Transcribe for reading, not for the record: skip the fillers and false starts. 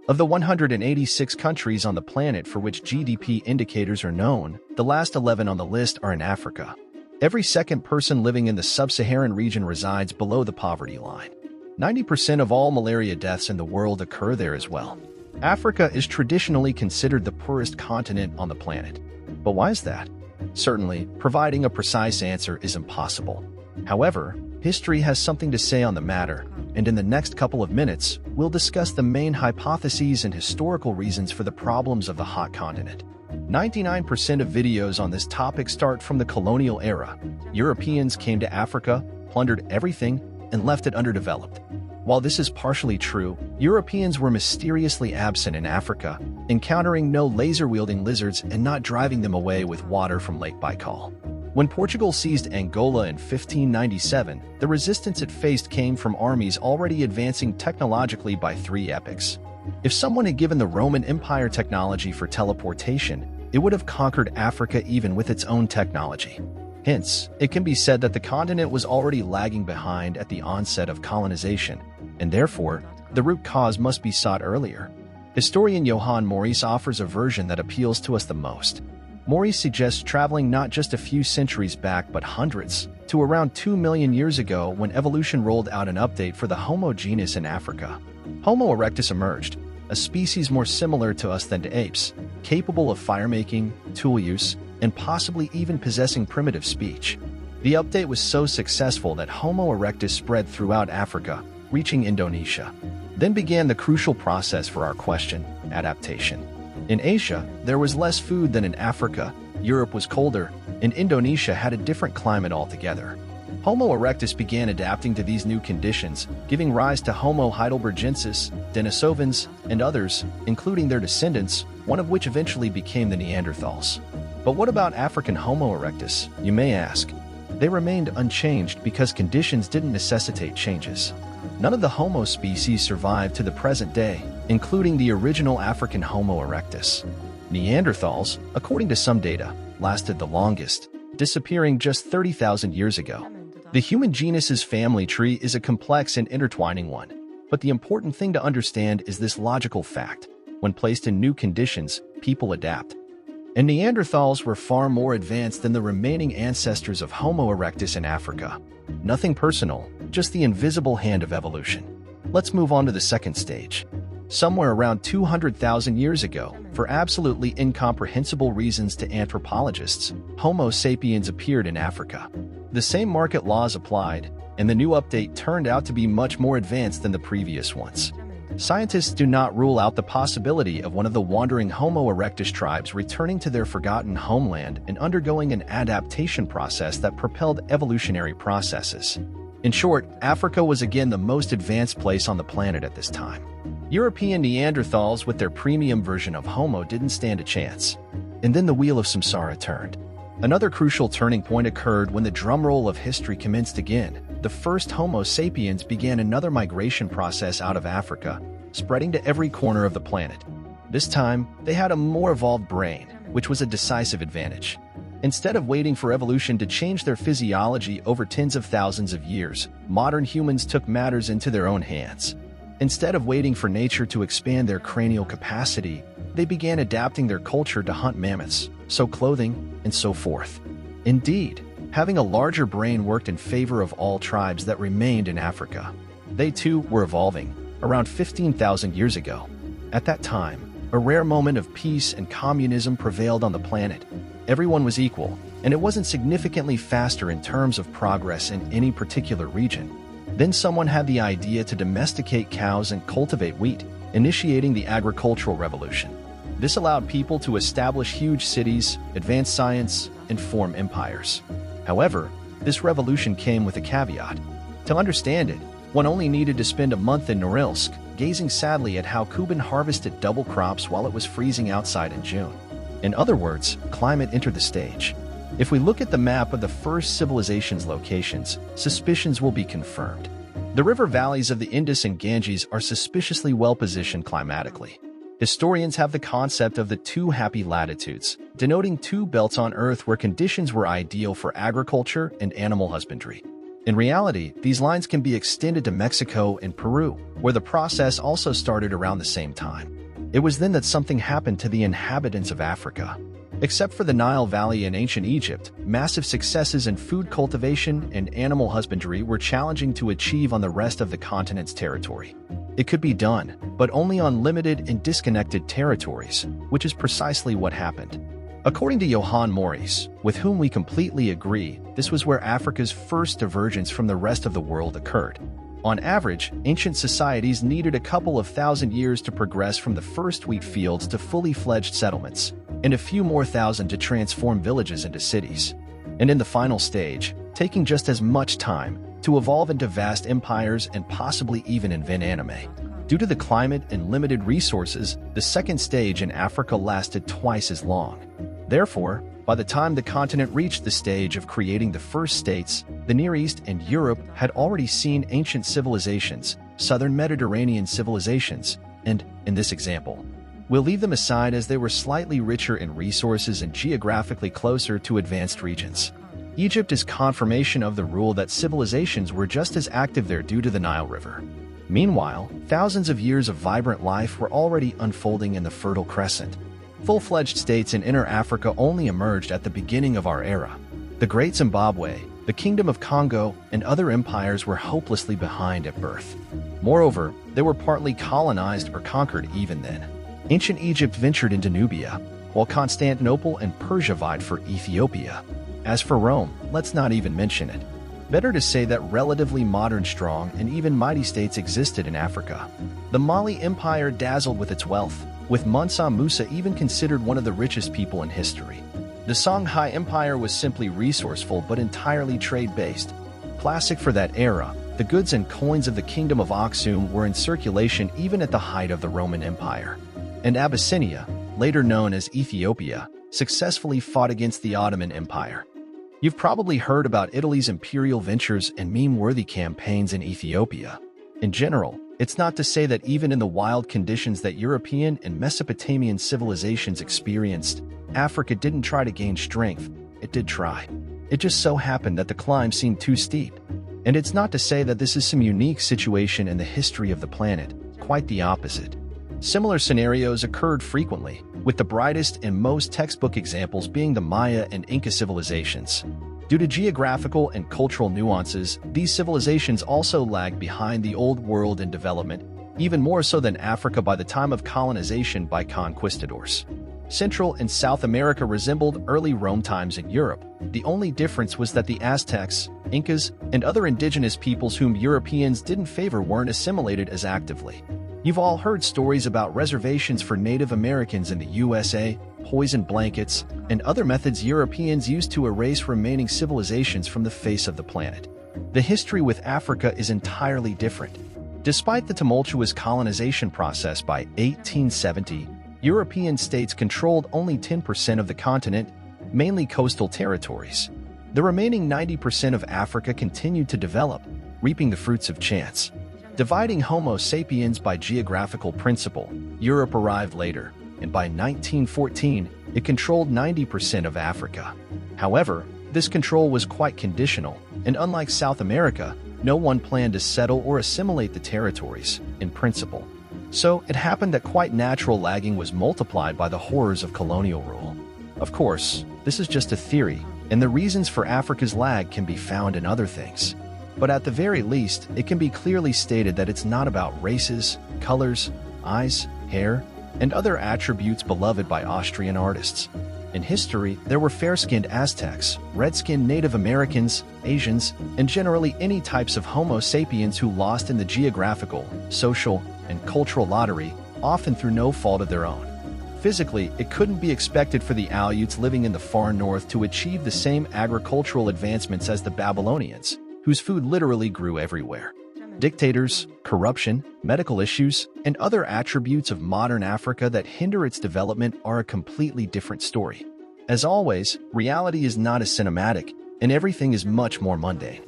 Of the 186 countries on the planet for which GDP indicators are known, the last 11 on the list are in Africa. Every second person living in the sub-Saharan region resides below the poverty line. 90% of all malaria deaths in the world occur there as well. Africa is traditionally considered the poorest continent on the planet. But why is that? Certainly, providing a precise answer is impossible. However, history has something to say on the matter, and in the next couple of minutes, we'll discuss the main hypotheses and historical reasons for the problems of the hot continent. 99% of videos on this topic start from the colonial era. Europeans came to Africa, plundered everything, and left it underdeveloped. While this is partially true, Europeans were mysteriously absent in Africa, encountering no laser-wielding lizards and not driving them away with water from Lake Baikal. When Portugal seized Angola in 1597, the resistance it faced came from armies already advancing technologically by 3 epochs. If someone had given the Roman Empire technology for teleportation, it would have conquered Africa even with its own technology. Hence, it can be said that the continent was already lagging behind at the onset of colonization, and therefore, the root cause must be sought earlier. Historian Johann Maurice offers a version that appeals to us the most. Maurice suggests traveling not just a few centuries back but hundreds, to around 2 million years ago when evolution rolled out an update for the Homo genus in Africa. Homo erectus emerged, a species more similar to us than to apes, capable of fire-making, tool use, and possibly even possessing primitive speech. The update was so successful that Homo erectus spread throughout Africa, reaching Indonesia. Then began the crucial process for our question, adaptation. In Asia, there was less food than in Africa, Europe was colder, and Indonesia had a different climate altogether. Homo erectus began adapting to these new conditions, giving rise to Homo heidelbergensis, Denisovans, and others, including their descendants, one of which eventually became the Neanderthals. But what about African Homo erectus, you may ask? They remained unchanged because conditions didn't necessitate changes. None of the Homo species survived to the present day, including the original African Homo erectus. Neanderthals, according to some data, lasted the longest, disappearing just 30,000 years ago. The human genus's family tree is a complex and intertwining one, but the important thing to understand is this logical fact. When placed in new conditions, people adapt. And Neanderthals were far more advanced than the remaining ancestors of Homo erectus in Africa. Nothing personal, just the invisible hand of evolution. Let's move on to the second stage. Somewhere around 200,000 years ago, for absolutely incomprehensible reasons to anthropologists, Homo sapiens appeared in Africa. The same market laws applied, and the new update turned out to be much more advanced than the previous ones. Scientists do not rule out the possibility of one of the wandering Homo erectus tribes returning to their forgotten homeland and undergoing an adaptation process that propelled evolutionary processes. In short, Africa was again the most advanced place on the planet at this time. European Neanderthals with their premium version of Homo didn't stand a chance. And then the wheel of samsara turned. Another crucial turning point occurred when the drumroll of history commenced again. The first Homo sapiens began another migration process out of Africa, spreading to every corner of the planet. This time, they had a more evolved brain, which was a decisive advantage. Instead of waiting for evolution to change their physiology over tens of thousands of years, modern humans took matters into their own hands. Instead of waiting for nature to expand their cranial capacity, they began adapting their culture to hunt mammoths, sew clothing, and so forth. Indeed, having a larger brain worked in favor of all tribes that remained in Africa. They too were evolving, around 15,000 years ago. At that time, a rare moment of peace and communism prevailed on the planet. Everyone was equal, and it wasn't significantly faster in terms of progress in any particular region. Then someone had the idea to domesticate cows and cultivate wheat, initiating the agricultural revolution. This allowed people to establish huge cities, advance science, and form empires. However, this revolution came with a caveat. To understand it, one only needed to spend a month in Norilsk, gazing sadly at how Kuban harvested double crops while it was freezing outside in June. In other words, climate entered the stage. If we look at the map of the first civilization's locations, suspicions will be confirmed. The river valleys of the Indus and Ganges are suspiciously well positioned climatically. Historians have the concept of the two happy latitudes, denoting two belts on Earth where conditions were ideal for agriculture and animal husbandry. In reality, these lines can be extended to Mexico and Peru, where the process also started around the same time. It was then that something happened to the inhabitants of Africa. Except for the Nile Valley in ancient Egypt, massive successes in food cultivation and animal husbandry were challenging to achieve on the rest of the continent's territory. It could be done, but only on limited and disconnected territories, which is precisely what happened. According to Johann Maurice, with whom we completely agree, this was where Africa's first divergence from the rest of the world occurred. On average, ancient societies needed a couple of thousand years to progress from the first wheat fields to fully fledged settlements, and a few more thousand to transform villages into cities. And in the final stage, taking just as much time, to evolve into vast empires and possibly even invent anime. Due to the climate and limited resources, the second stage in Africa lasted twice as long. Therefore, by the time the continent reached the stage of creating the first states, the Near East and Europe had already seen ancient civilizations, southern Mediterranean civilizations, and, in this example, we'll leave them aside as they were slightly richer in resources and geographically closer to advanced regions. Egypt is confirmation of the rule that civilizations were just as active there due to the Nile River. Meanwhile, thousands of years of vibrant life were already unfolding in the Fertile Crescent. Full-fledged states in Inner Africa only emerged at the beginning of our era. The Great Zimbabwe, the Kingdom of Congo, and other empires were hopelessly behind at birth. Moreover, they were partly colonized or conquered even then. Ancient Egypt ventured into Nubia, while Constantinople and Persia vied for Ethiopia. As for Rome, let's not even mention it. Better to say that relatively modern, strong, and even mighty states existed in Africa. The Mali Empire dazzled with its wealth, with Mansa Musa even considered one of the richest people in history. The Songhai Empire was simply resourceful but entirely trade-based. Classic for that era, the goods and coins of the Kingdom of Aksum were in circulation even at the height of the Roman Empire. And Abyssinia, later known as Ethiopia, successfully fought against the Ottoman Empire. You've probably heard about Italy's imperial ventures and meme-worthy campaigns in Ethiopia. In general, it's not to say that even in the wild conditions that European and Mesopotamian civilizations experienced, Africa didn't try to gain strength. It did try. It just so happened that the climb seemed too steep. And it's not to say that this is some unique situation in the history of the planet, quite the opposite. Similar scenarios occurred frequently, with the brightest and most textbook examples being the Maya and Inca civilizations. Due to geographical and cultural nuances, these civilizations also lagged behind the Old World in development, even more so than Africa by the time of colonization by conquistadors. Central and South America resembled early Rome times in Europe. The only difference was that the Aztecs, Incas, and other indigenous peoples whom Europeans didn't favor weren't assimilated as actively. You've all heard stories about reservations for Native Americans in the USA, poison blankets, and other methods Europeans used to erase remaining civilizations from the face of the planet. The history with Africa is entirely different. Despite the tumultuous colonization process by 1870, European states controlled only 10% of the continent, mainly coastal territories. The remaining 90% of Africa continued to develop, reaping the fruits of chance. Dividing Homo sapiens by geographical principle, Europe arrived later, and by 1914, it controlled 90% of Africa. However, this control was quite conditional, and unlike South America, no one planned to settle or assimilate the territories, in principle. So, it happened that quite natural lagging was multiplied by the horrors of colonial rule. Of course, this is just a theory, and the reasons for Africa's lag can be found in other things. But at the very least, it can be clearly stated that it's not about races, colors, eyes, hair, and other attributes beloved by Austrian artists. In history, there were fair-skinned Aztecs, red-skinned Native Americans, Asians, and generally any types of Homo sapiens who lost in the geographical, social, and cultural lottery, often through no fault of their own. Physically, it couldn't be expected for the Aleuts living in the far north to achieve the same agricultural advancements as the Babylonians, whose food literally grew everywhere. Dictators, corruption, medical issues, and other attributes of modern Africa that hinder its development are a completely different story. As always, reality is not as cinematic, and everything is much more mundane.